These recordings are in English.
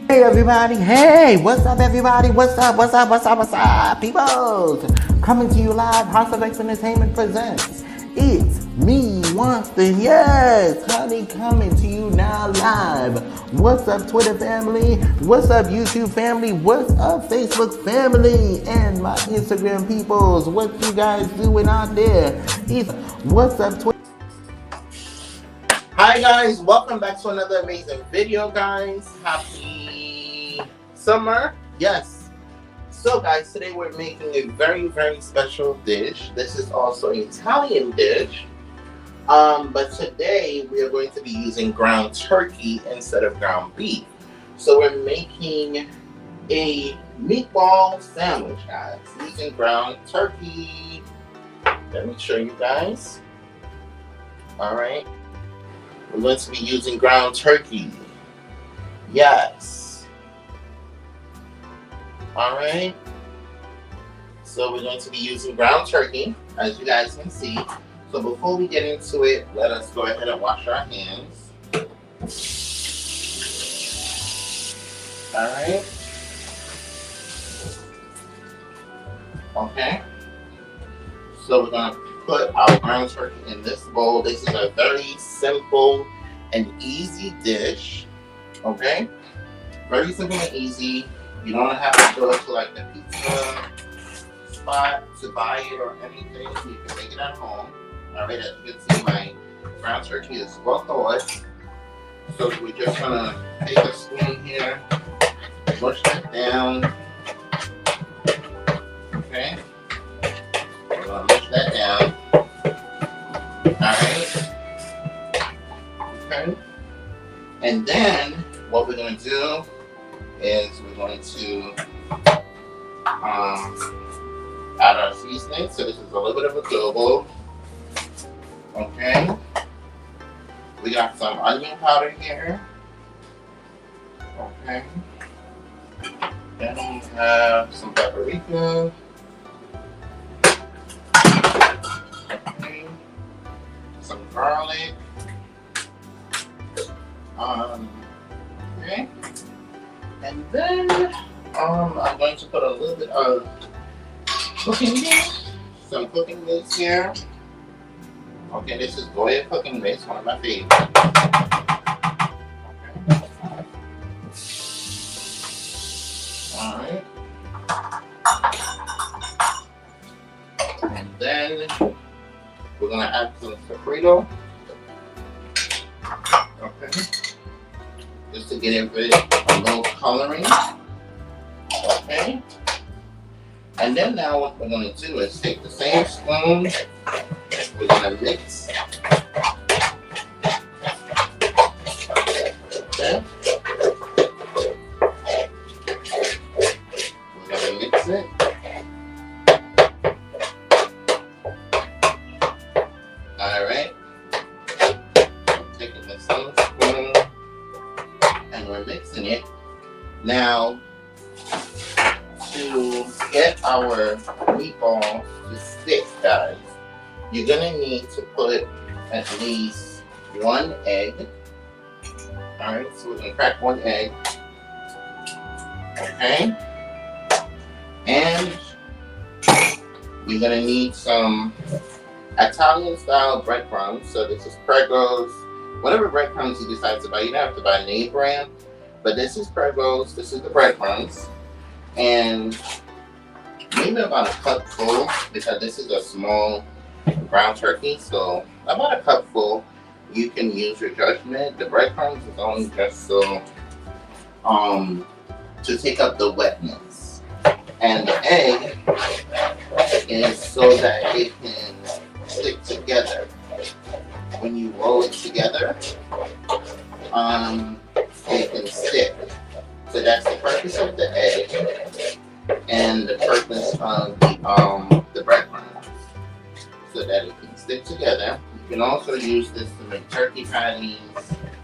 Hey everybody, hey, what's up everybody, what's up, people? Coming to you live, House of X Entertainment presents, it's me, Winston, yes, honey, coming to you now live. What's up Twitter family, what's up YouTube family, what's up Facebook family, and my Instagram peoples, what you guys doing out there? What's up Twitter? Hi guys, welcome back to another amazing video guys. Happy summer. Yes. So guys, today we're making a very special dish. This is also an Italian dish. But today we are going to be using ground turkey instead of ground beef. So we're making a meatball sandwich guys using ground turkey. Let me show you guys. Alright. We're going to be using ground turkey. Yes. Alright. So we're going to be using ground turkey, as you guys can see. So before we get into it, let us go ahead and wash our hands. Alright. Okay. So we're going to put our ground turkey in this bowl. This is a very simple and easy dish. Okay? Very simple and easy. You don't have to go to like the pizza spot to buy it or anything. You can make it at home. Alright, as you can see, my ground turkey is well thawed. So we're just gonna take a spoon here, mush that down. Okay? We're gonna mush that down. Alright. Okay. And then what we're going to do is we're going to add our seasoning. So this is a little bit of adobo. Okay. We got some onion powder here. Okay. Then we have some paprika. Some garlic. Okay. And then I'm going to put a little bit of cooking base. Some cooking base here. Okay, this is Goya cooking base, one of my favorites. Okay. Alright. And then we're going to add some sofrito. Okay. Just to get it a little coloring. Okay. And then now what we're going to do is take the same spoon. We're going to mix. Okay. We're going to mix it. Alright. Taking the same spoon and we're mixing it. Now, to get our meatballs to stick, guys, you're going to need to put at least one egg. Alright, so we're going to crack one egg. Okay. And you're going to need some Italian style breadcrumbs. So this is Prego. Whatever breadcrumbs you decide to buy, you don't have to buy name brand. But this is Prego's, this is the breadcrumbs. And maybe about a cup full, because this is a small ground turkey. So about a cup full, you can use your judgment. The breadcrumbs is only just so to take up the wetness. And the egg is so that it can stick together. When you roll it together, it can stick. So that's the purpose of the egg and the purpose of the breadcrumbs, so that it can stick together. You can also use this to make turkey patties.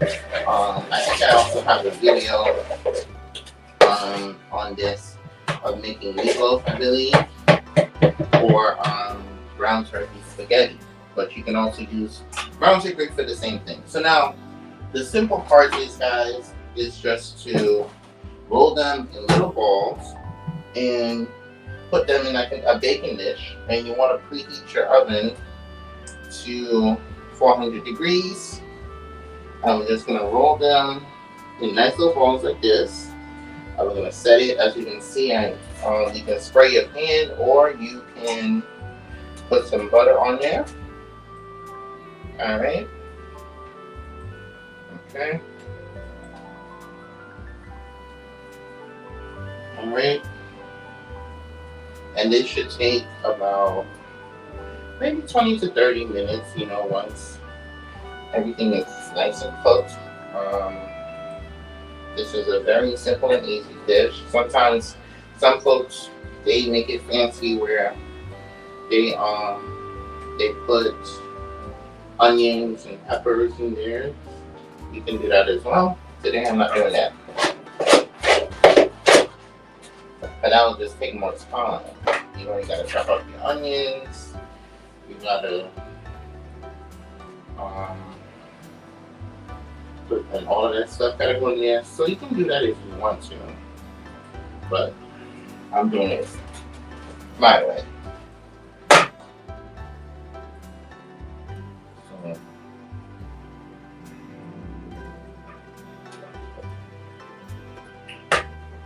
I think I also have a video on this of making meatloaf, I believe, or ground turkey spaghetti. But you can also use ground turkey for the same thing. So now, the simple part is, guys, is just to roll them in little balls, and put them in like a baking dish. And you want to preheat your oven to 400 degrees. And we're just gonna roll them in nice little balls like this. And we're gonna set it, as you can see, and you can spray your pan, or you can put some butter on there. All right. Okay. All right. And this should take about maybe 20 to 30 minutes, once everything is nice and cooked. This is a very simple and easy dish. Sometimes some folks, they make it fancy where they put onions and peppers in there. You can do that as well. Today I'm not doing that. But that will just take more time. You gotta chop up your onions. You gotta put and all of that stuff gotta go in there. So you can do that if you want to. But I'm doing it my way. So,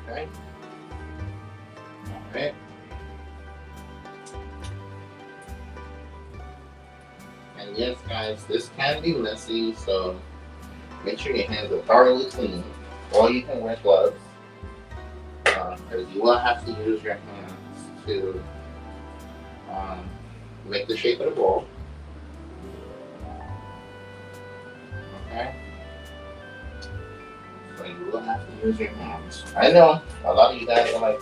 okay. Alright. And yes, guys, this can be messy, so make sure your hands are thoroughly clean, or you can wear gloves, because you will have to use your hands to make the shape of the ball. Okay? So you will have to use your hands. I know a lot of you guys are like,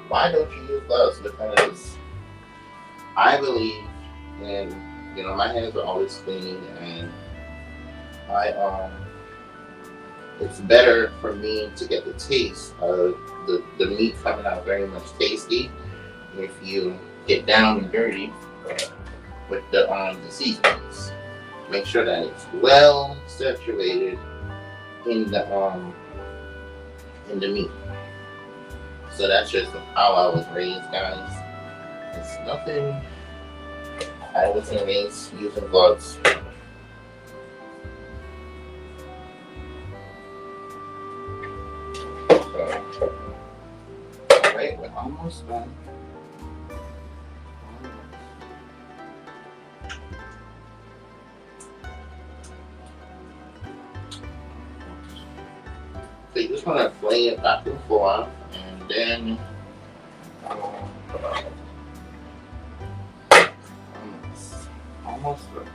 why don't you use gloves? Because I believe in, my hands are always clean, and it's better for me to get the taste of the meat coming out very much tasty if you get down and dirty with the seasonings. Make sure that it's well saturated in the meat. So that's just how I was raised, guys. It's nothing. I wasn't raised using gloves. Alright, we're almost done. So you just want to flay it back and forth, and then almost done.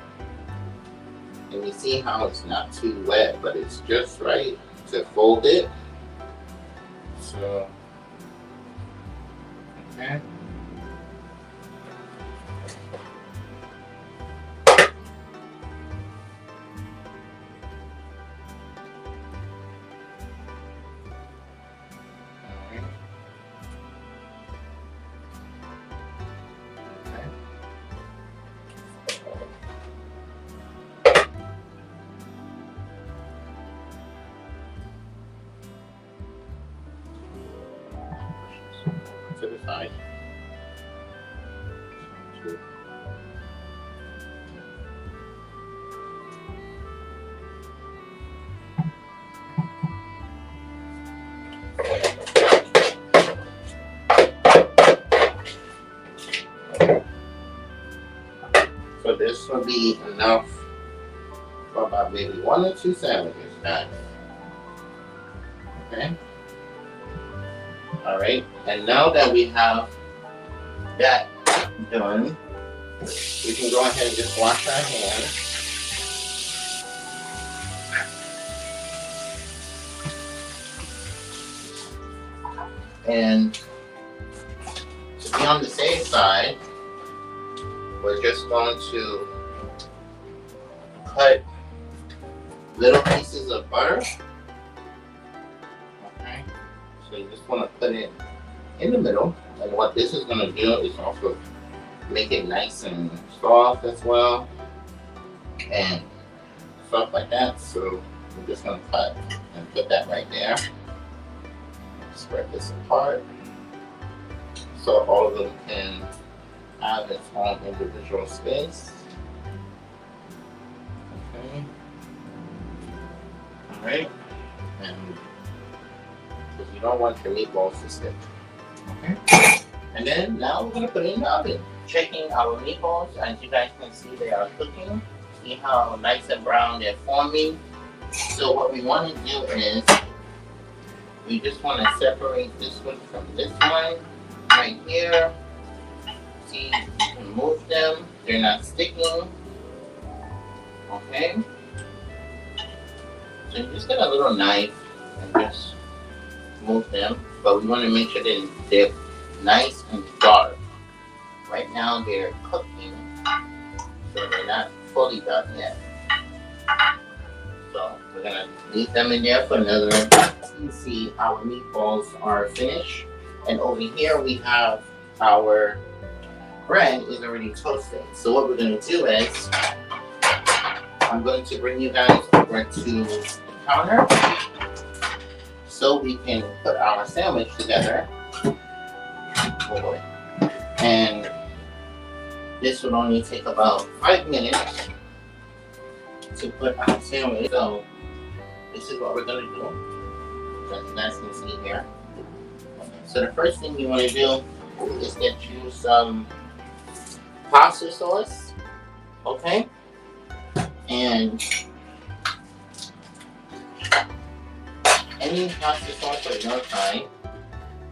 And you see how it's not too wet, but it's just right to fold it. So, okay. To the side. So this will be enough for about maybe 1 or 2 sandwiches, guys. Okay. Alright, and now that we have that done, we can go ahead and just wash our hands. And to be on the safe side, we're just going to cut little pieces of butter. Okay. So you just want to put it in the middle, and what this is going to do is also make it nice and soft as well, and stuff like that. So we're just going to cut and put that right there. spread this apart so all of them can have its own individual space. Okay. Alright. And because you don't want your meatballs to stick. Okay. And then now we're going to put it in the oven. Checking our meatballs. As you guys can see, they are cooking. See how nice and brown they're forming. So what we want to do is we just want to separate this one from this one right here. See, you can move them. They're not sticking. Okay. So you just get a little knife and just move them. But we want to make sure that they're nice and dark. Right now they're cooking, so they're not fully done yet. So we're gonna leave them in there for another. You see our meatballs are finished, and over here we have our bread is already toasted. So what we're gonna do is I'm going to bring you guys over to the counter so we can put our sandwich together. Oh boy. And this will only take about 5 minutes to put our sandwich. So this is what we're going to do. As you guys can see here. So the first thing you want to do is get you some pasta sauce. Okay? And any pasta sauce of your kind,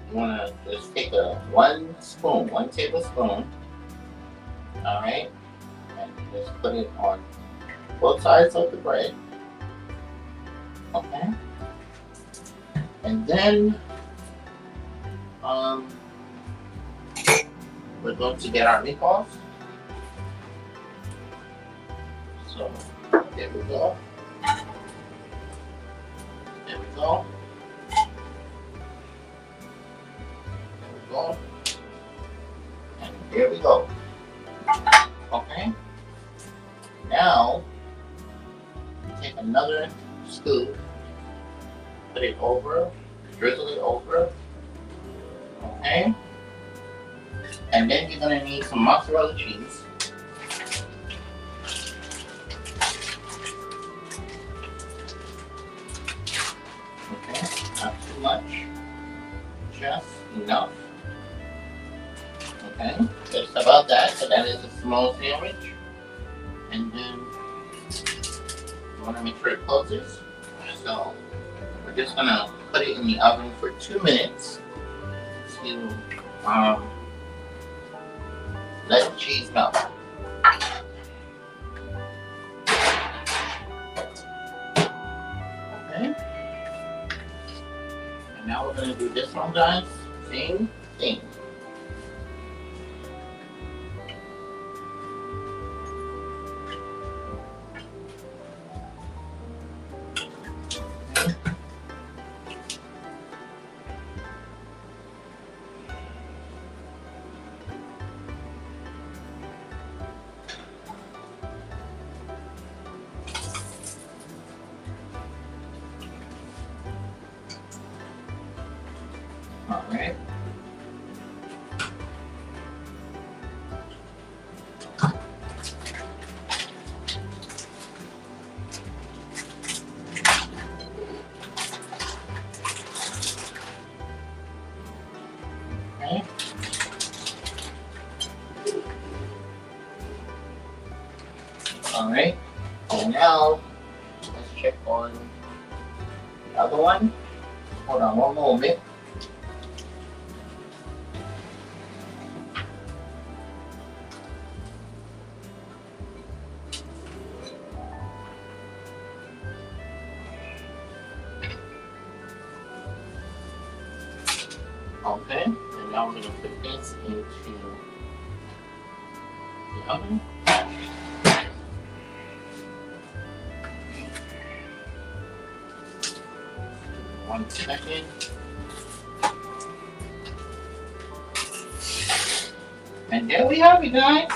you want to just take one tablespoon, alright, and just put it on both sides of the bread, okay, and then we're going to get our meatballs. So there we go. There we go. There we go. And there we go. Okay. Now take another scoop, put it over, drizzle it over. Okay. And then you're gonna need some mozzarella cheese. Not too much, just enough. Okay, just about that. So that is a small sandwich. And then you want to make sure it closes. So we're just gonna put it in the oven for 2 minutes to let the cheese melt. Okay. Now we're going to do this one, guys. Same thing. Okay. All right. Okay. All right. And now let's check on the other one. Hold on one moment. Okay, and now we're going to put this into the oven. 1 second. And there we have it, guys.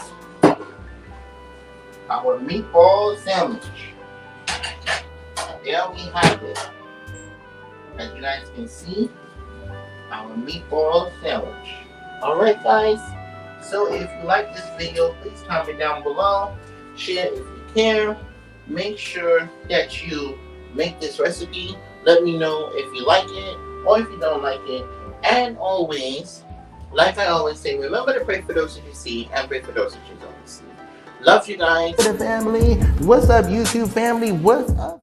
Our meatball sandwich. There we have it. As you guys can see, our meatball sandwich. Alright guys, so if you like this video, please comment down below, share if you can, make sure that you make this recipe, let me know if you like it or if you don't like it, and always, like I always say, remember to pray for those that you see and pray for those that you don't see. Love you guys. The family, what's up YouTube family, what's up?